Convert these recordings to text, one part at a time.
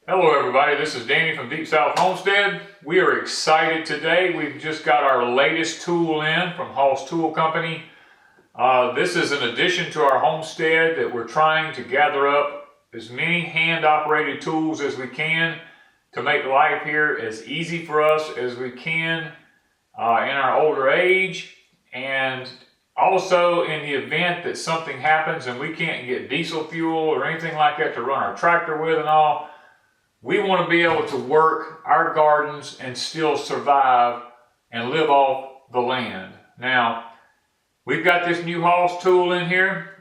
Hello everybody, this is Danny from Deep South Homestead. We are excited today. We've just got our latest tool in from Hall's Tool Company. This is an addition to our homestead that we're trying to gather up as many hand-operated tools as we can to make life here as easy for us as we can in our older age, and also in the event that something happens and we can't get diesel fuel or anything like that to run our tractor with and all. We want to be able to work our gardens and still survive and live off the land. Now, we've got this new Hall's tool in here.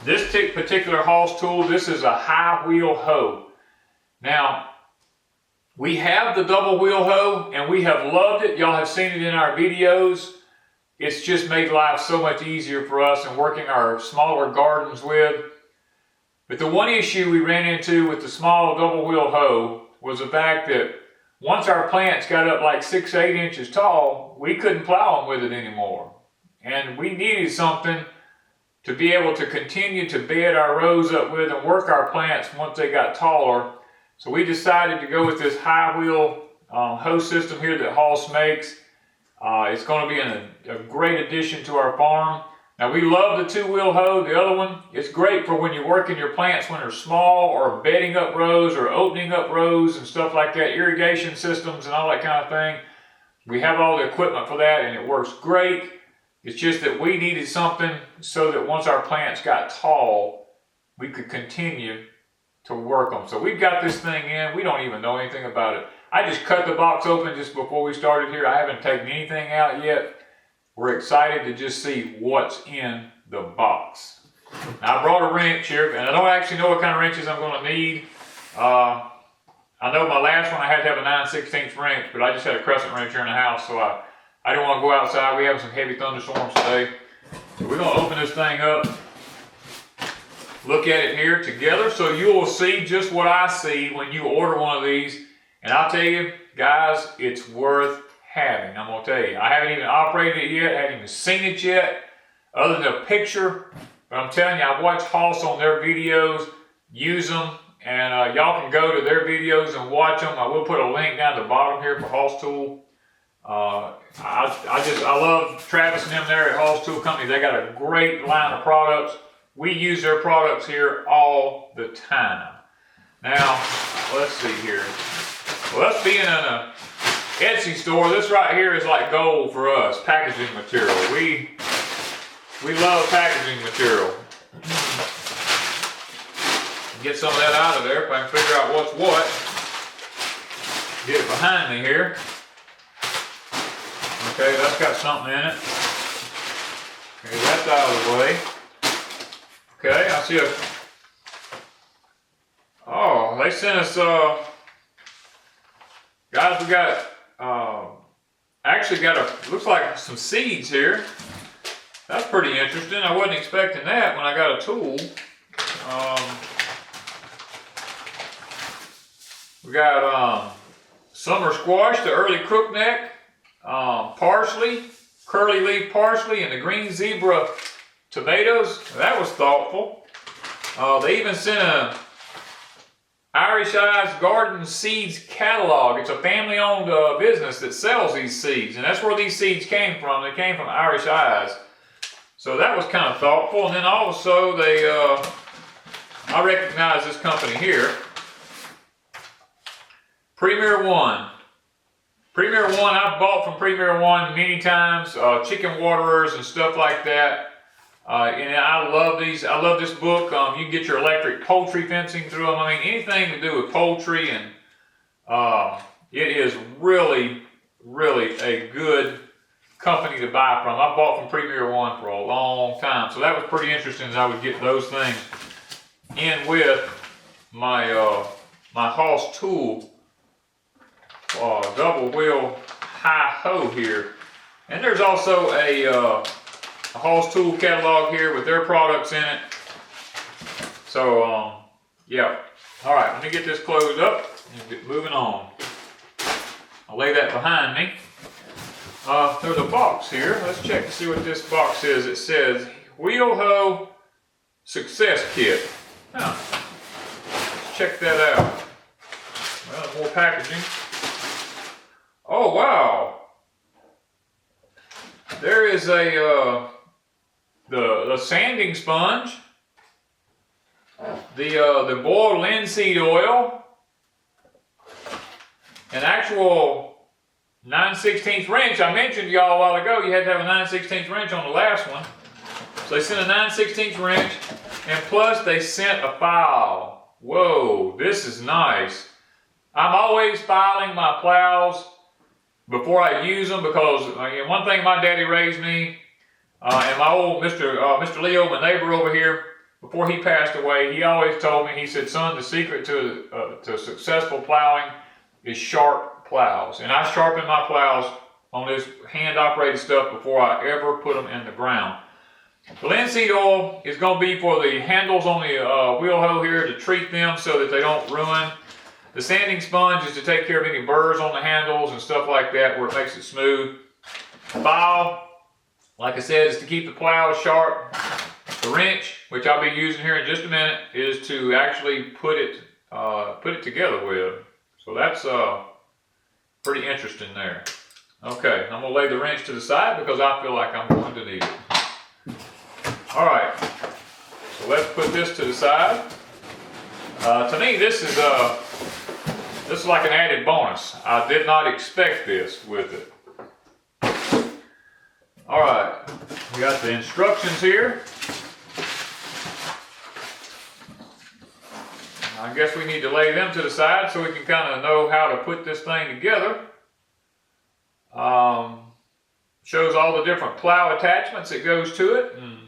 This particular Hall's tool, this is a high wheel hoe. Now, we have the double wheel hoe and we have loved it. Y'all have seen it in our videos. It's just made life so much easier for us in working our smaller gardens with. But the one issue we ran into with the small double wheel hoe was the fact that once our plants got up like 6 to 8 inches tall, we couldn't plow them with it anymore. And we needed something to be able to continue to bed our rows up with and work our plants once they got taller. So we decided to go with this high wheel hoe system here that Hall's makes. It's going to be a great addition to our farm. Now, we love the two-wheel hoe. The other one, it's great for when you're working your plants when they're small, or bedding up rows or opening up rows and stuff like that, irrigation systems and all that kind of thing. We have all the equipment for that and it works great. It's just that we needed something so that once our plants got tall, we could continue to work them. So we've got this thing in. We don't even know anything about it. I just cut the box open just before we started here. I haven't taken anything out yet. We're excited to just see what's in the box. Now, I brought a wrench here, and I don't actually know what kind of wrenches I'm going to need. I know my last one I had to have a 9/16 wrench, but I just had a crescent wrench here in the house, so I didn't want to go outside. We have some heavy thunderstorms today. So we're going to open this thing up, look at it here together, so you will see just what I see when you order one of these. And I'll tell you, guys, it's worth having. I'm going to tell you, I haven't even operated it yet, I haven't even seen it yet, other than a picture. But I'm telling you, I've watched Hall's on their videos, use them, and y'all can go to their videos and watch them. I will put a link down at the bottom here for Hall's Tool. I love Travis and them there at Hall's Tool Company. They got a great line of products. We use their products here all the time. Now, let's see here. Well, us being in a Etsy store, this right here is like gold for us, packaging material. We love packaging material. Get some of that out of there if I can figure out what's what. Get it behind me here. Okay, that's got something in it. Okay, that's out of the way. Okay, I see oh, they sent us, guys, we got, actually got looks like some seeds here. That's pretty interesting. I wasn't expecting that when I got a tool. We got summer squash, the early crookneck, parsley, curly leaf parsley, and the green zebra tomatoes. That was thoughtful. They even sent a Irish Eyes Garden Seeds catalog. It's a family-owned business that sells these seeds, and that's where these seeds came from. They came from Irish Eyes. So that was kind of thoughtful. And then also they, I recognize this company here, Premier One. Premier One, I've bought from Premier One many times, chicken waterers and stuff like that. And I love these. I love this book. You can get your electric poultry fencing through them. I mean, anything to do with poultry, and it is really, really a good company to buy from. I bought from Premier One for a long time, so that was pretty interesting as I would get those things in with my my Hall's Tool double wheel high hoe here. And there's also a Hall's Tool catalog here with their products in it. So, yeah. All right, let me get this closed up and get moving on. I'll lay that behind me. There's a box here. Let's check to see what this box is. It says Wheel Hoe Success Kit. Now, let's check that out. Well, more packaging. Oh wow! There is a the sanding sponge, the boiled linseed oil, an actual 9/16 wrench. I mentioned to y'all a while ago you had to have a 9/16 wrench on the last one. So they sent a 9/16 wrench, and plus they sent a file. Whoa, this is nice. I'm always filing my plows before I use them because one thing my daddy raised me, and my old Mr. Leo, my neighbor over here, before he passed away, he always told me, he said, son, the secret to successful plowing is sharp plows. And I sharpen my plows on this hand-operated stuff before I ever put them in the ground. The linseed oil is going to be for the handles on the wheel hoe here to treat them so that they don't ruin. The sanding sponge is to take care of any burrs on the handles and stuff like that where it makes it smooth. File, like I said, is to keep the plow sharp. The wrench, which I'll be using here in just a minute, is to actually put it together with. So that's pretty interesting there. Okay, I'm going to lay the wrench to the side because I feel like I'm going to need it. All right, so let's put this to the side. To me, this is like an added bonus. I did not expect this with it. All right, we got the instructions here. I guess we need to lay them to the side so we can kind of know how to put this thing together. Shows all the different plow attachments that goes to it, and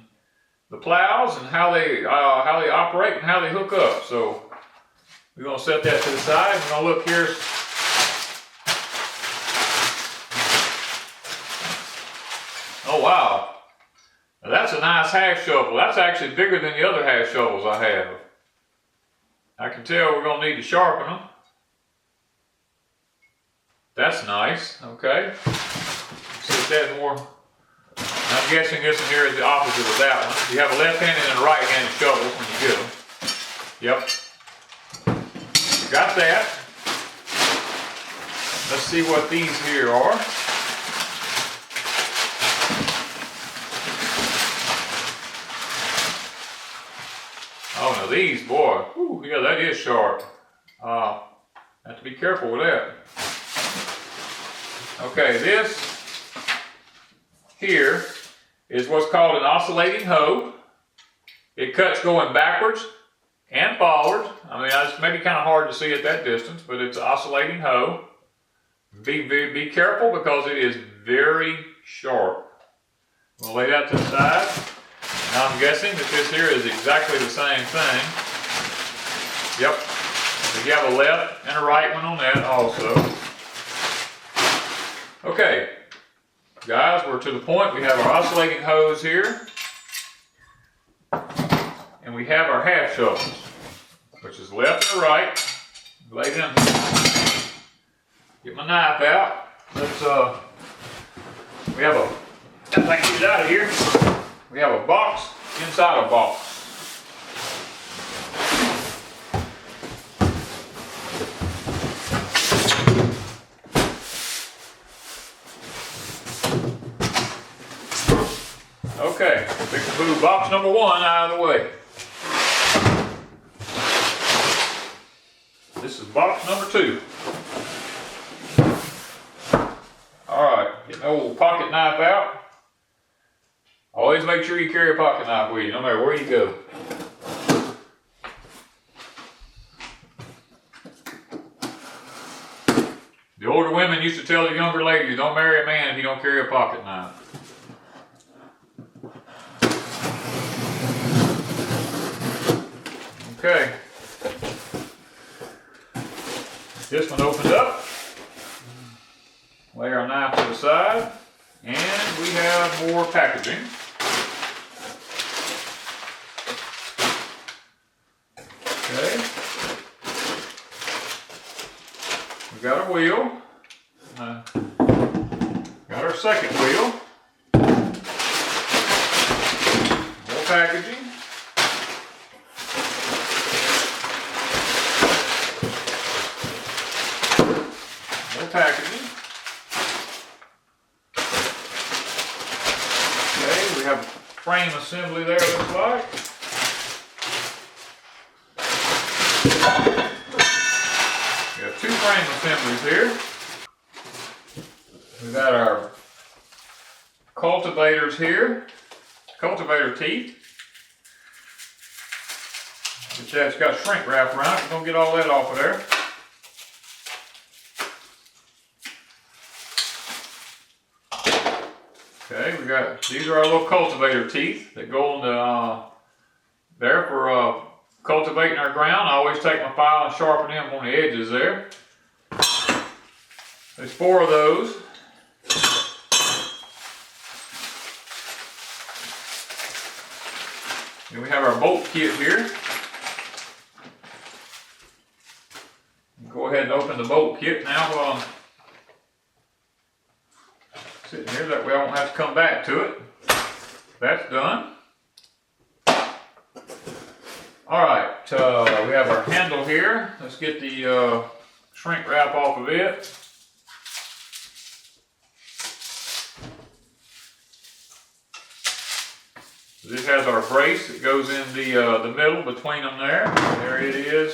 the plows and how they operate and how they hook up. So we're going to set that to the side. We're going to look here. Oh wow, now that's a nice half shovel. That's actually bigger than the other half shovels I have. I can tell we're going to need to sharpen them. That's nice. Okay. Set that more. I'm guessing this one here is the opposite of that one. You have a left-handed and a right-handed shovel when you get them. Yep. Got that. Let's see what these here are. Oh, now these, boy, whew, yeah, that is sharp. Have to be careful with that. Okay, this here is what's called an oscillating hoe. It cuts going backwards and forwards. I mean, it's maybe kind of hard to see at that distance, but it's an oscillating hoe. Be careful because it is very sharp. We'll lay that to the side. Now I'm guessing that this here is exactly the same thing. Yep. So you have a left and a right one on that also. Okay. Guys, we're to the point. We have our oscillating hose here. And we have our half shovels, which is left and right. Lay them here. Get my knife out. Let's we have a that thing get out of here. We have a box inside a box. Okay, big blue box number one out of the way. This is box number two. Alright, get the old pocket knife out. Always make sure you carry a pocket knife with you, no matter where you go. The older women used to tell the younger ladies, don't marry a man if you don't carry a pocket knife. Okay. This one opens up. Lay our knife to the side. And we have more packaging. Okay. We got our wheel. Got our second wheel. More packaging. packaging. Okay, we have a frame assembly there, looks like. We have 2 frame assemblies here. We've got our cultivators here, cultivator teeth. It's got shrink wrap around it. We're going to get all that off of there. Okay, these are our little cultivator teeth that go on the, there for cultivating our ground. I always take my file and sharpen them on the edges there. There's 4 of those. Then we have our bolt kit here. Go ahead and open the bolt kit now while I'm sitting here. That way I won't have to come back to it. That's done. Alright, we have our handle here. Let's get the shrink wrap off of it. This has our brace that goes in the middle between them there. There it is.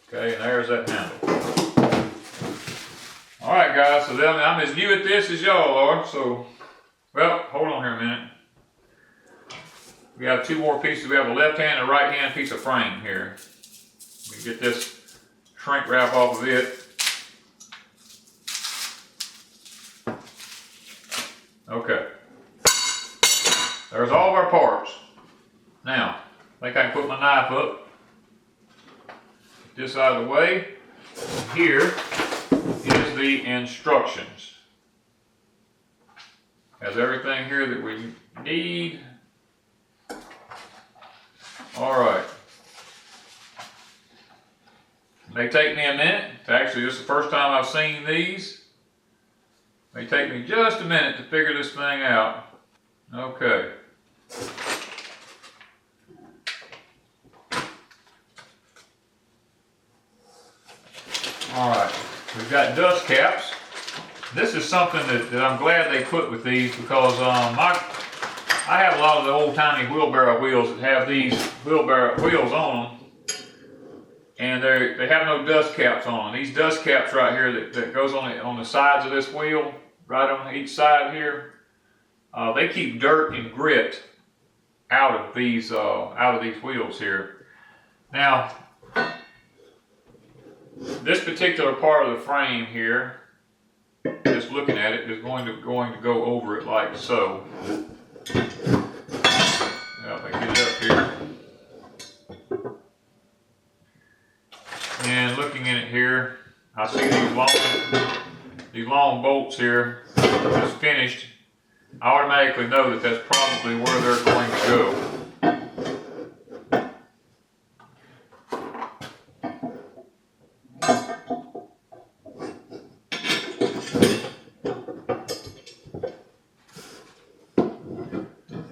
Okay, and there's that handle. Alright guys, so then I'm as new at this as y'all are, so, well, hold on here a minute. We have 2 more pieces. We have a left hand and a right hand piece of frame here. We get this shrink wrap off of it. Okay. There's all of our parts. Now, I think I can put my knife up. Get this out of the way. Here is the instructions. Has everything here that we need. Alright. May take me a minute. Actually, this is the first time I've seen these. May take me just a minute to figure this thing out. Okay. Alright, we've got dust caps. This is something that I'm glad they put with these because I have a lot of the old tiny wheelbarrow wheels that have these wheelbarrow wheels on them. And they have no dust caps on them. These dust caps right here that goes on the sides of this wheel, right on each side here, they keep dirt and grit out of these wheels here. Now, this particular part of the frame here, just looking at it, is going to go over it like so. Now, if I get it up here. And looking in it here, I see these long bolts here, just finished. I automatically know that that's probably where they're going to go.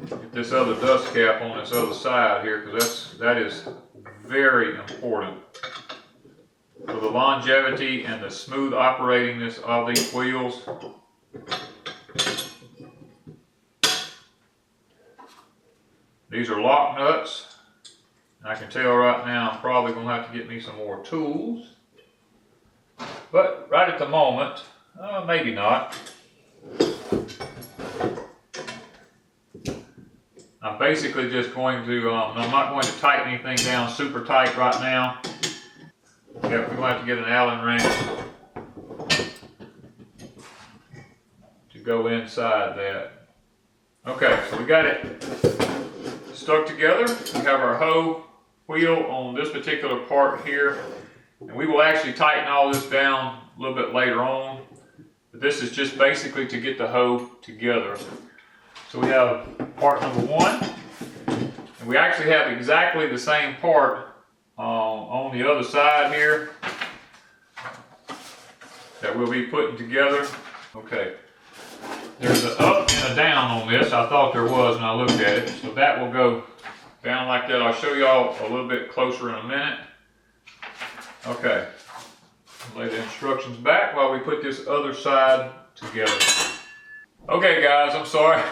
Get this other dust cap on this other side here, because that is very important for the longevity and the smooth operatingness of these wheels. These are lock nuts. I can tell right now I'm probably going to have to get me some more tools. But right at the moment, maybe not. I'm basically just going to, I'm not going to tighten anything down super tight right now. Yep, we're going to have to get an Allen wrench to go inside that. Okay, so we got it stuck together. We have our hoe wheel on this particular part here. And we will actually tighten all this down a little bit later on. But this is just basically to get the hoe together. So we have part number 1. And we actually have exactly the same part on the other side here that we'll be putting together. Okay, there's an up and a down on this. I thought there was when I looked at it. So that will go down like that. I'll show y'all a little bit closer in a minute. Okay, lay the instructions back while we put this other side together. Okay guys, I'm sorry.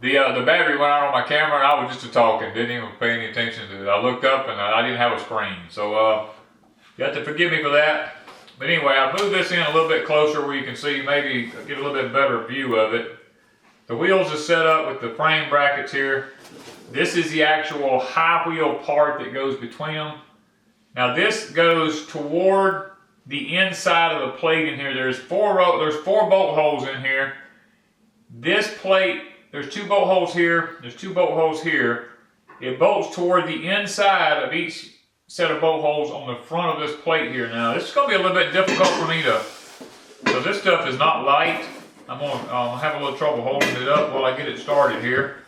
The battery went out on my camera and I was just talking, didn't even pay any attention to it. I looked up and I didn't have a screen, so you have to forgive me for that. But anyway, I moved this in a little bit closer where you can see, maybe get a little bit better view of it. The wheels are set up with the frame brackets here. This is the actual high wheel part that goes between them. Now this goes toward the inside of the plate in here. There's four bolt holes in here. This plate, there's 2 bolt holes here, there's 2 bolt holes here. It bolts toward the inside of each set of bolt holes on the front of this plate here. Now this is going to be a little bit difficult for me to, so this stuff is not light. I'm going to have a little trouble holding it up while I get it started here.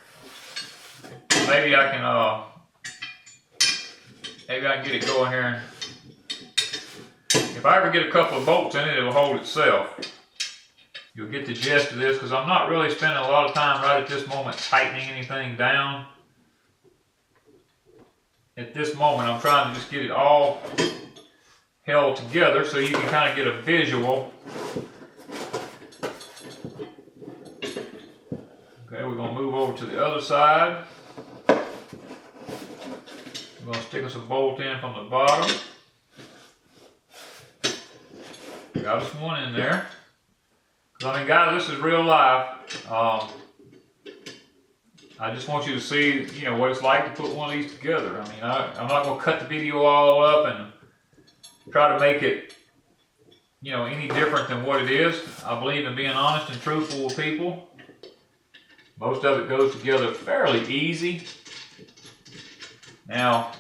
Maybe I can get it going here. If I ever get a couple of bolts in it, it'll hold itself. You'll get the gist of this because I'm not really spending a lot of time right at this moment tightening anything down. At this moment, I'm trying to just get it all held together so you can kind of get a visual. Okay, we're going to move over to the other side. We're going to stick us a bolt in from the bottom. Got us one in there. I mean, guys, this is real life. I just want you to see, you know, what it's like to put one of these together. I mean, I'm not going to cut the video all up and try to make it, you know, any different than what it is. I believe in being honest and truthful with people. Most of it goes together fairly easy. Now,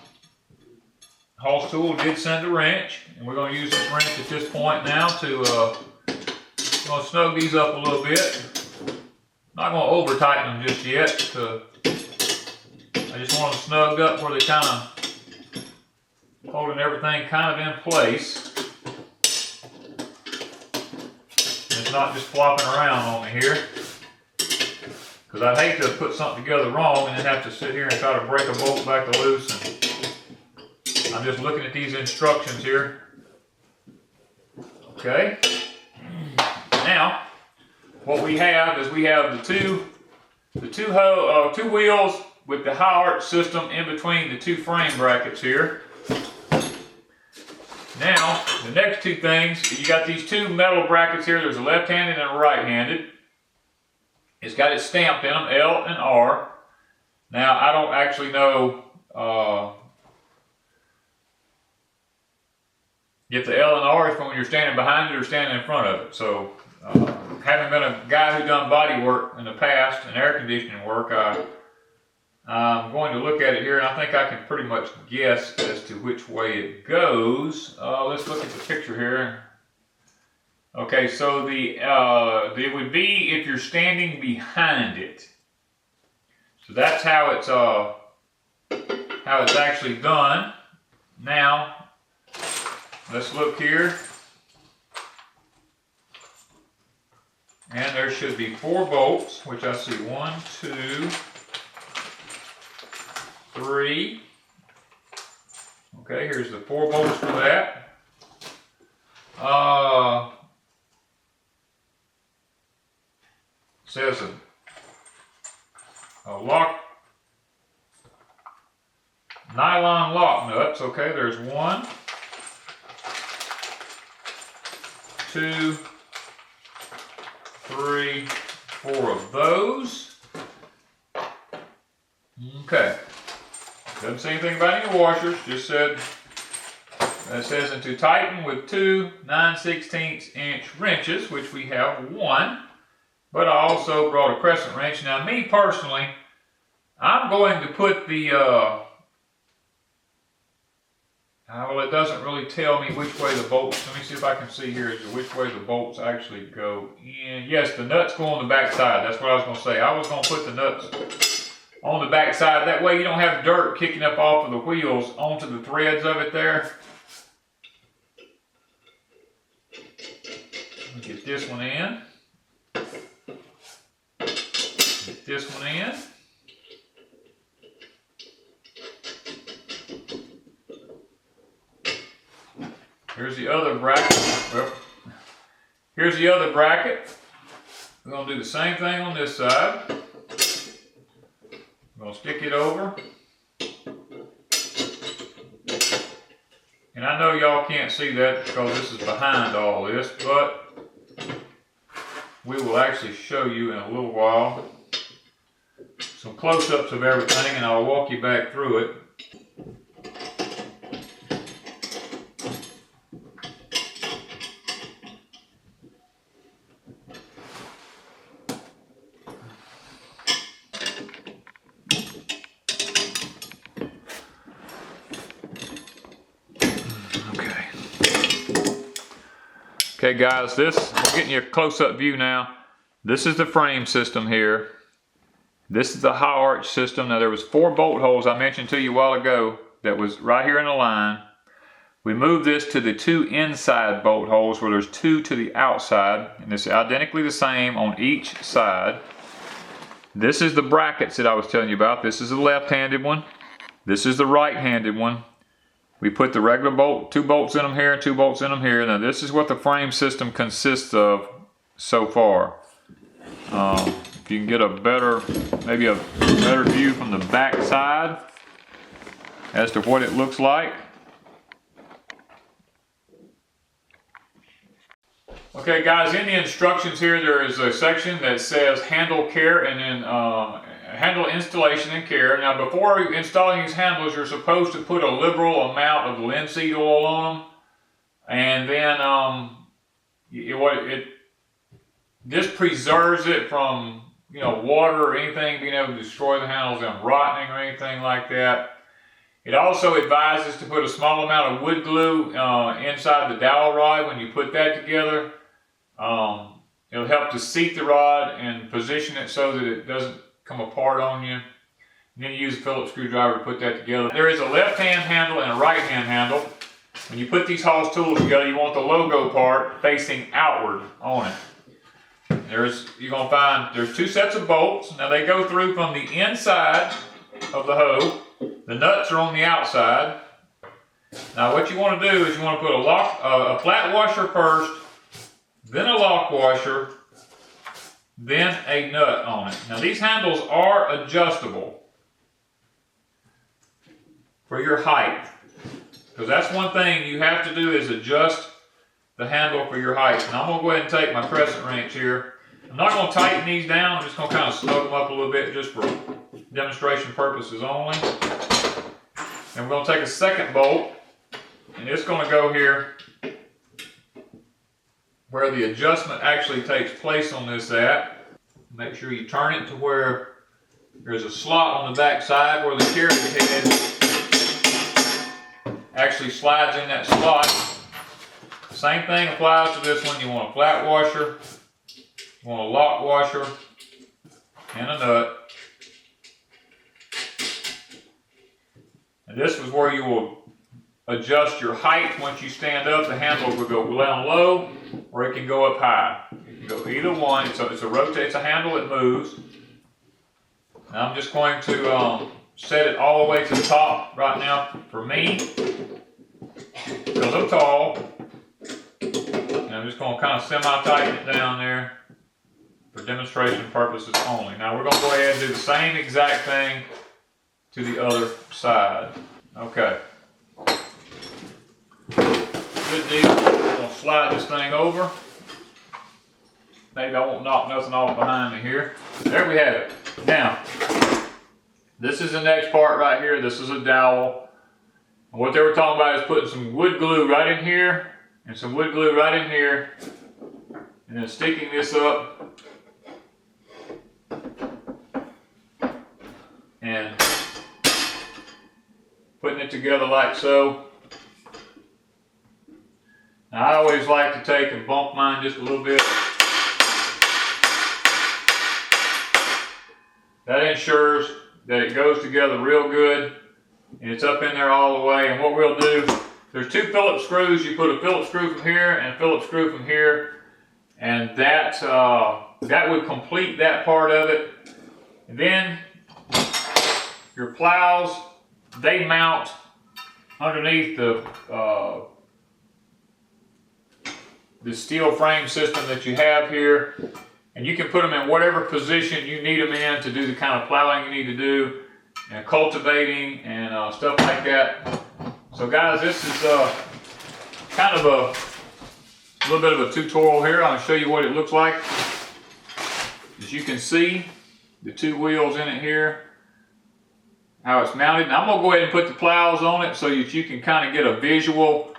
Hoss Tool did send a wrench, and we're going to use this wrench at this point now to I'm going to snug these up a little bit. Not going to over tighten them just yet. I just want them snugged up where they kind of holding everything kind of in place. And it's not just flopping around on me here. Because I'd hate to put something together wrong and then have to sit here and try to break a bolt back loose. And I'm just looking at these instructions here. Okay. Now, what we have is we have the two wheels with the high arch system in between the 2 frame brackets here. Now, the next 2 things, you got these 2 metal brackets here. There's a left-handed and a right-handed. It's got it stamped in them, L and R. Now, I don't actually know if the L and R is from when you're standing behind it or standing in front of it. So, having been a guy who done body work in the past and air conditioning work, I'm going to look at it here and I think I can pretty much guess as to which way it goes. Let's look at the picture here. Okay, so it would be if you're standing behind it. So that's how it's actually done. Now, let's look here. And there should be 4 bolts, which I see 1, 2, 3. Okay, here's the 4 bolts for that. Says a lock, nylon lock nuts. Okay, there's 1, 2, 3, 4 of those. Okay. Doesn't say anything about any washers, just said, it says, and to tighten with 2 9/16 inch wrenches, which we have 1, but I also brought a crescent wrench. Now, me personally, I'm going to put the, well, it doesn't really tell me which way the bolts, let me see if I can see here, which way the bolts actually go in. Yes, the nuts go on the back side. That's what I was going to say. I was going to put the nuts on the back side. That way you don't have dirt kicking up off of the wheels onto the threads of it there. Let me get this one in. Get this one in. Here's the other bracket. Well, here's the other bracket. We're going to do the same thing on this side. I'm going to stick it over. And I know y'all can't see that because this is behind all this, but we will actually show you in a little while some close-ups of everything, and I'll walk you back through it. Okay guys, we're getting you a close-up view now. This is the frame system here. This is the high arch system. Now there was 4 bolt holes I mentioned to you a while ago that was right here in the line. We moved this to the 2 inside bolt holes where there's 2 to the outside, and it's identically the same on each side. This is the brackets that I was telling you about. This is the left-handed one. This is the right-handed one. We put the regular bolt, 2 bolts in them here and 2 bolts in them here. Now this is what the frame system consists of so far. If you can get maybe a better view from the back side as to what it looks like. Okay guys, in the instructions here there is a section that says handle care and then handle installation and care. Now before installing these handles, you're supposed to put a liberal amount of linseed oil on them, and then this preserves it from water or anything being able to destroy the handles and rotting or anything like that. It also advises to put a small amount of wood glue inside the dowel rod when you put that together. It'll help to seat the rod and position it so that it doesn't come apart on you. And then you use a Phillips screwdriver to put that together. There is a left-hand handle and a right-hand handle. When you put these Hawes tools together, you want the logo part facing outward on it. You're going to find there's 2 sets of bolts. Now they go through from the inside of the hoe. The nuts are on the outside. Now what you want to do is you want to put a flat washer first, then a lock washer, then a nut on it. Now these handles are adjustable for your height, because that's one thing you have to do is adjust the handle for your height. Now I'm going to go ahead and take my crescent wrench here. I'm not going to tighten these down, I'm just going to kind of snug them up a little bit just for demonstration purposes only. And we're going to take a second bolt, and it's going to go here where the adjustment actually takes place on this at. Make sure you turn it to where there's a slot on the back side where the carriage head actually slides in that slot. Same thing applies to this one. You want a flat washer, you want a lock washer, and a nut. And this is where you will adjust your height. Once you stand up, the handle will go down low or it can go up high. It can go either one. It's a handle that moves. Now I'm just going to set it all the way to the top right now for me. It's a little tall. And I'm just going to kind of semi-tighten it down there for demonstration purposes only. Now we're going to go ahead and do the same exact thing to the other side. Okay. Good deal. I'm going to slide this thing over. Maybe I won't knock nothing off behind me here. There we have it. Now, this is the next part right here. This is a dowel. And what they were talking about is putting some wood glue right in here and some wood glue right in here, and then sticking this up and putting it together like so. Now I always like to take and bump mine just a little bit. That ensures that it goes together real good and it's up in there all the way. And what we'll do, there's 2 Phillips screws. You put a Phillips screw from here and a Phillips screw from here, and that would complete that part of it. And then your plows, they mount underneath the the steel frame system that you have here, and you can put them in whatever position you need them in to do the kind of plowing you need to do, and cultivating and stuff like that. So guys, this is kind of a little bit of a tutorial here. I'll show you what it looks like. As you can see, the two wheels in it here, how it's mounted. And I'm gonna go ahead and put the plows on it so that you can kind of get a visual.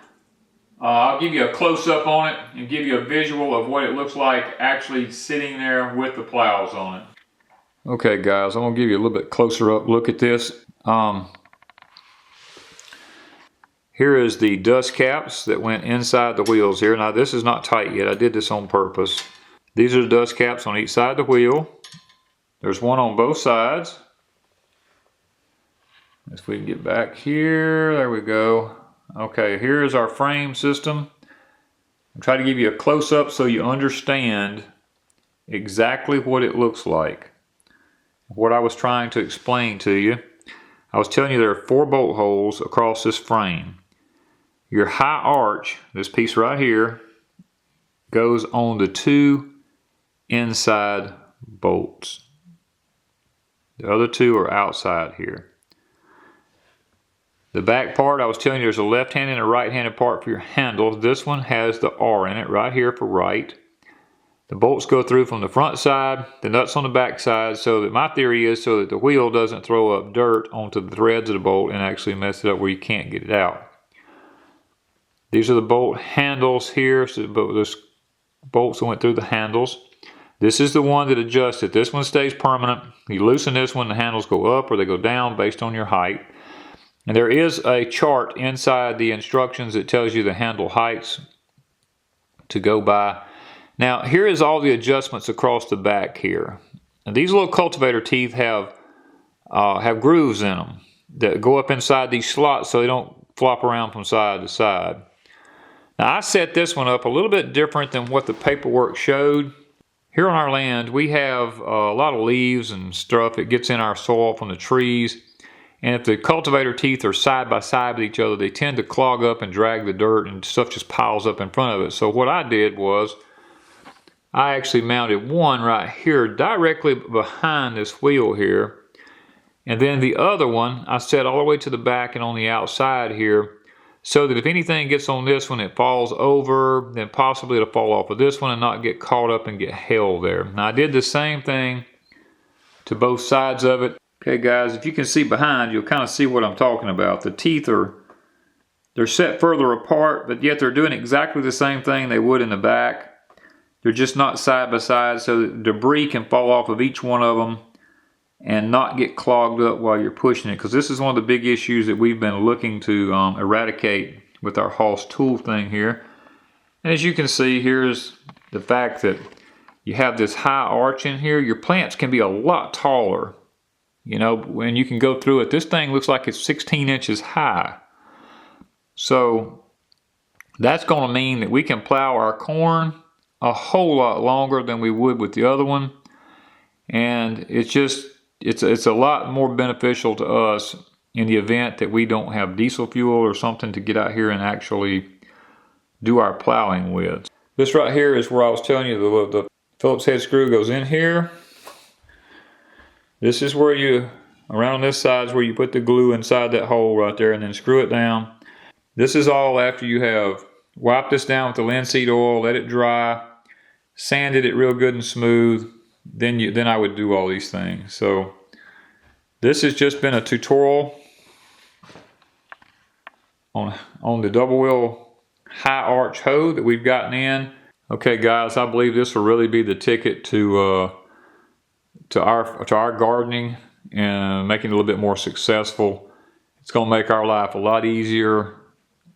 I'll give you a close-up on it and give you a visual of what it looks like actually sitting there with the plows on it. Okay guys, I'm gonna give you a little bit closer up look at this. Here is the dust caps that went inside the wheels here. Now this is not tight yet, I did this on purpose. These are the dust caps on each side of the wheel. There's one on both sides. If we can get back here, there we go. Okay, here is our frame system. I'll try to give you a close-up so you understand exactly what it looks like. What I was trying to explain to you. I was telling you there are 4 bolt holes across this frame. Your high arch, this piece right here, goes on the 2 inside bolts. The other 2 are outside here. The back part, I was telling you there's a left-handed and a right-handed part for your handle. This one has the R in it right here for right. The bolts go through from the front side, the nuts on the back side, so that my theory is so that the wheel doesn't throw up dirt onto the threads of the bolt and actually mess it up where you can't get it out. These are the bolt handles here, so there's bolts that went through the handles. This is the one that adjusts it. This one stays permanent. You loosen this one, the handles go up or they go down based on your height. And there is a chart inside the instructions that tells you the handle heights to go by. Now here is all the adjustments across the back here. And these little cultivator teeth have grooves in them that go up inside these slots so they don't flop around from side to side. Now I set this one up a little bit different than what the paperwork showed. Here on our land we have a lot of leaves and stuff that gets in our soil from the trees. And if the cultivator teeth are side by side with each other, they tend to clog up and drag the dirt and stuff just piles up in front of it. So what I did was I actually mounted one right here directly behind this wheel here. And then the other one I set all the way to the back and on the outside here so that if anything gets on this one, it falls over, then possibly it'll fall off of this one and not get caught up and get held there. Now I did the same thing to both sides of it. Okay guys, if you can see behind, you'll kind of see what I'm talking about. The teeth they're set further apart, but yet they're doing exactly the same thing they would in the back. They're just not side by side so that debris can fall off of each one of them and not get clogged up while you're pushing it. Because this is one of the big issues that we've been looking to eradicate with our Hoss tool thing here. And as you can see, here's the fact that you have this high arch in here. Your plants can be a lot taller. You know, when you can go through it, this thing looks like it's 16 inches high. So that's going to mean that we can plow our corn a whole lot longer than we would with the other one. And it's a lot more beneficial to us in the event that we don't have diesel fuel or something to get out here and actually do our plowing with. This right here is where I was telling you the Phillips head screw goes in here. This is where around this side is where you put the glue inside that hole right there and then screw it down. This is all after you have wiped this down with the linseed oil, let it dry, sanded it real good and smooth. Then I would do all these things. So this has just been a tutorial on the double wheel high arch hoe that we've gotten in. Okay guys, I believe this will really be the ticket to our gardening and making it a little bit more successful. It's going to make our life a lot easier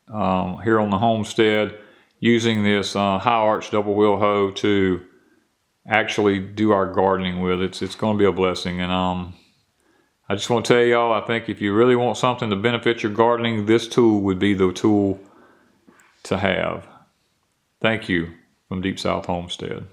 here on the homestead using this high arch double wheel hoe to actually do our gardening with. It's going to be a blessing. And I just want to tell y'all, I think if you really want something to benefit your gardening, this tool would be the tool to have. Thank you from Deep South Homestead.